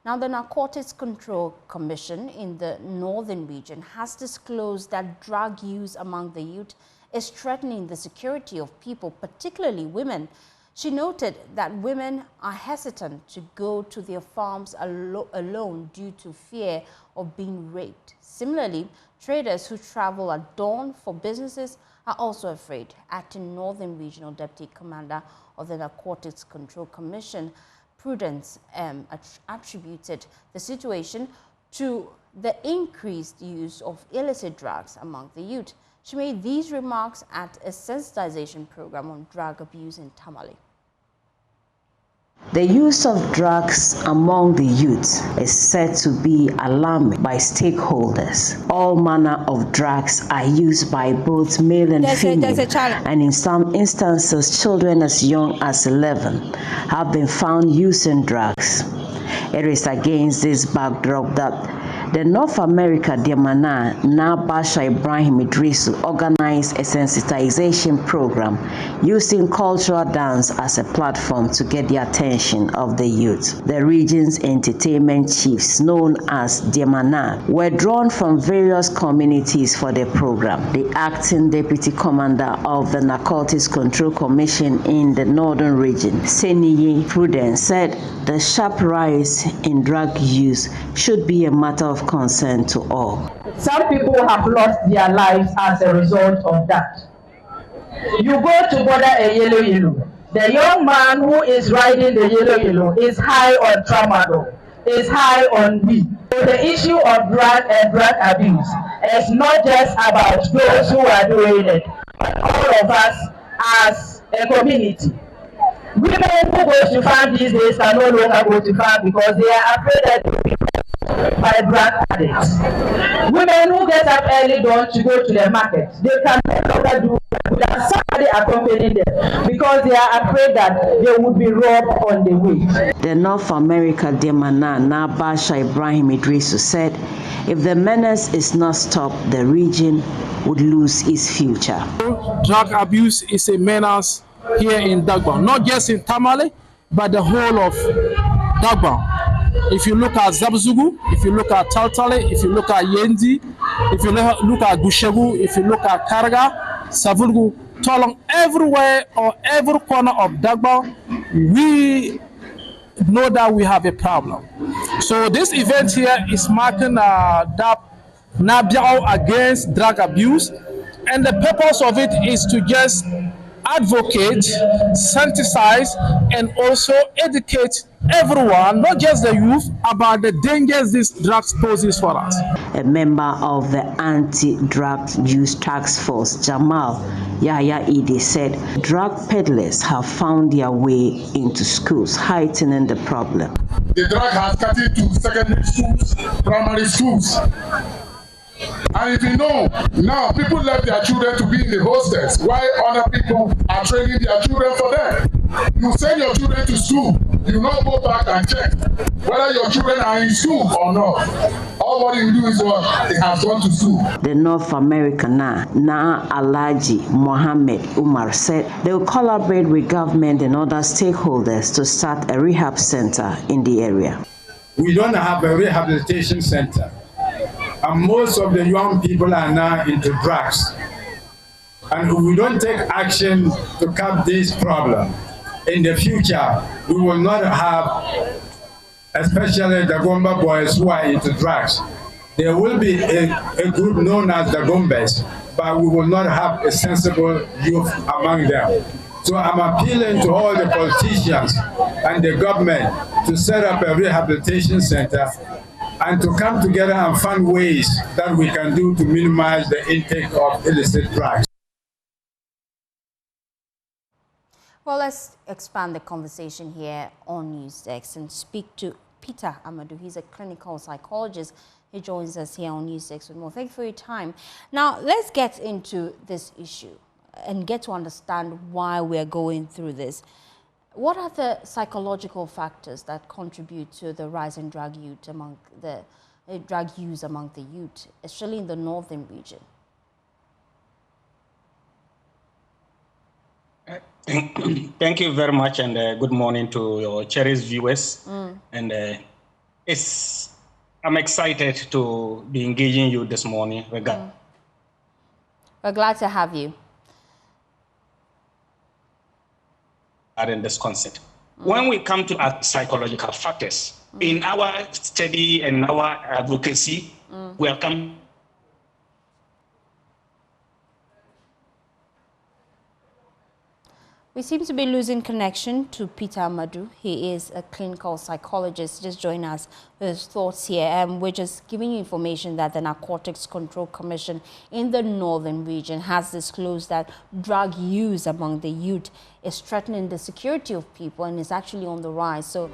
Now, the Narcotics Control Commission in the northern region has disclosed that drug use among the youth is threatening the security of people, particularly women. She noted that women are hesitant to go to their farms alone due to fear of being raped. Similarly, traders who travel at dawn for businesses are also afraid. Acting Northern Regional Deputy Commander of the Narcotics Control Commission, Prudence, attributed the situation to the increased use of illicit drugs among the youth. She made these remarks at a sensitization program on drug abuse in Tamale. The use of drugs among the youth is said to be alarming by stakeholders. All manner of drugs are used by both male and female, and in some instances, children as young as 11 have been found using drugs. It is against this backdrop that the North America Diamana Nabasha Ibrahim Idrisu organized a sensitization program using cultural dance as a platform to get the attention of the youth. The region's entertainment chiefs, known as Diamana, were drawn from various communities for the program. The acting deputy commander of the Narcotics Control Commission in the northern region, Seniye Prudence, said the sharp rise in drug use should be a matter of concern to all. Some people have lost their lives as a result of that. You go to border a yellow. The young man who is riding the yellow is high on tramadol, is high on weed. So the issue of drug and drug abuse is not just about those who are doing it, but all of us as a community. Women who go to farm these days can no longer go to farm because they are afraid that they will be by drug addicts. Women who get up early dawn to go to the market, they can no longer do without somebody accompanying them because they are afraid that they would be robbed on the way. The North America Demana Nabasha Ibrahim Idrisu said if the menace is not stopped, the region would lose its future. Drug abuse is a menace here in Dagbon, not just in Tamale, but the whole of Dagbon. If you look at Zabzugu, if you look at Taltale, if you look at Yendi, if you look at Gushegu, if you look at Karga, Savulgu, Tolong, everywhere or every corner of Dagbon, we know that we have a problem. So this event here is marking that Nabiao against drug abuse, and the purpose of it is to just advocate, sensitize, and also educate everyone, not just the youth, about the dangers this drugs poses for us. A member of the anti-drug use task force, Jamal Yahya Idi, said drug peddlers have found their way into schools, heightening the problem. The drug has started to secondary schools, primary schools. And if you know, now people left their children to be in the hostels, while other people are training their children for them. You send your children to school, you not go back and check whether your children are in school or not. All what you do is what they have gone to school. The North American Na Alaji Mohammed Umar said they will collaborate with government and other stakeholders to start a rehab center in the area. We don't have a rehabilitation center. And most of the young people are now into drugs. And if we don't take action to curb this problem, in the future, we will not have, especially the Gomba boys who are into drugs. There will be a group known as the Gombas, but we will not have a sensible youth among them. So I'm appealing to all the politicians and the government to set up a rehabilitation center and to come together and find ways that we can do to minimize the intake of illicit drugs. Well, let's expand the conversation here on NewsDesk and speak to Peter Amadou. He's a clinical psychologist. He joins us here on NewsDesk with more. Thank you for your time. Now, let's get into this issue and get to understand why we're going through this. What are the psychological factors that contribute to the rise in drug use among the youth, especially in the northern region? Thank you very much, and good morning to your cherished viewers. And I'm excited to be engaging you this morning. We're glad to have you. In this concept. When we come to our psychological factors, in our study and our advocacy, we are coming. We seem to be losing connection to Peter Amadu. He is a clinical psychologist. Just join us with his thoughts here. We're just giving you information that the Narcotics Control Commission in the northern region has disclosed that drug use among the youth is threatening the security of people and is actually on the rise. So